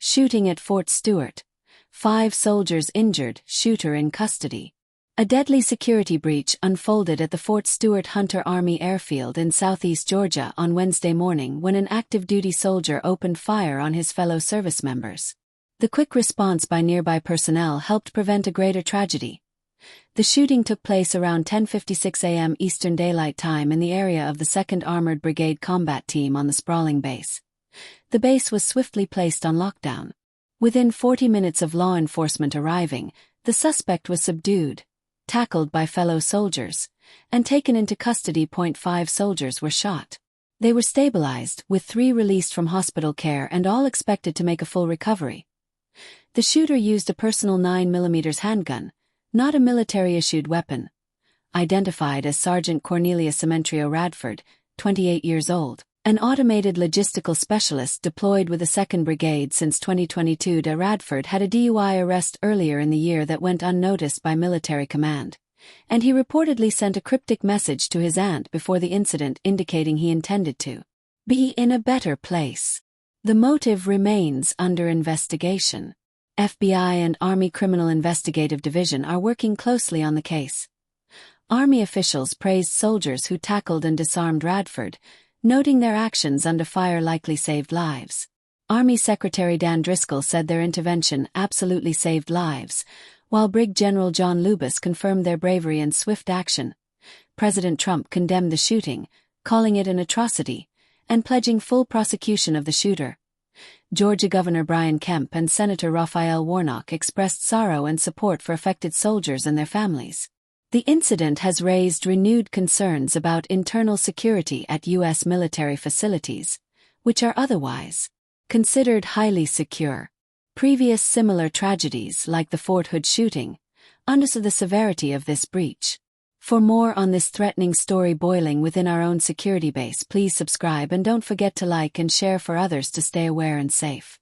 Shooting at Fort Stewart. 5 soldiers injured, shooter in custody. A deadly security breach unfolded at the Fort Stewart Hunter Army Airfield in southeast Georgia on Wednesday morning when an active-duty soldier opened fire on his fellow service members. The quick response by nearby personnel helped prevent a greater tragedy. The shooting took place around 10:56 a.m. Eastern Daylight Time in the area of the 2nd Armored Brigade Combat Team on the sprawling base. The base was swiftly placed on lockdown. Within 40 minutes of law enforcement arriving, the suspect was subdued, tackled by fellow soldiers, and taken into custody. 5 soldiers were shot. They were stabilized, with 3 released from hospital care and all expected to make a full recovery. The shooter used a personal 9mm handgun, not a military-issued weapon. Identified as Sergeant Quornelius Radford, 28 years old, an automated logistical specialist deployed with the 2nd Brigade since 2022. Radford had a DUI arrest earlier in the year that went unnoticed by military command, and he reportedly sent a cryptic message to his aunt before the incident indicating he intended to be in a better place. The motive remains under investigation. FBI and Army Criminal Investigative Division are working closely on the case. Army officials praised soldiers who tackled and disarmed Radford, noting their actions under fire likely saved lives. Army Secretary Dan Driscoll said their intervention absolutely saved lives, while Brig General John Lubis confirmed their bravery and swift action. President Trump condemned the shooting, calling it an atrocity, and pledging full prosecution of the shooter. Georgia Governor Brian Kemp and Senator Raphael Warnock expressed sorrow and support for affected soldiers and their families. The incident has raised renewed concerns about internal security at U.S. military facilities, which are otherwise considered highly secure. Previous similar tragedies like the Fort Hood shooting underscore the severity of this breach. For more on this threatening story boiling within our own security base, please subscribe and don't forget to like and share for others to stay aware and safe.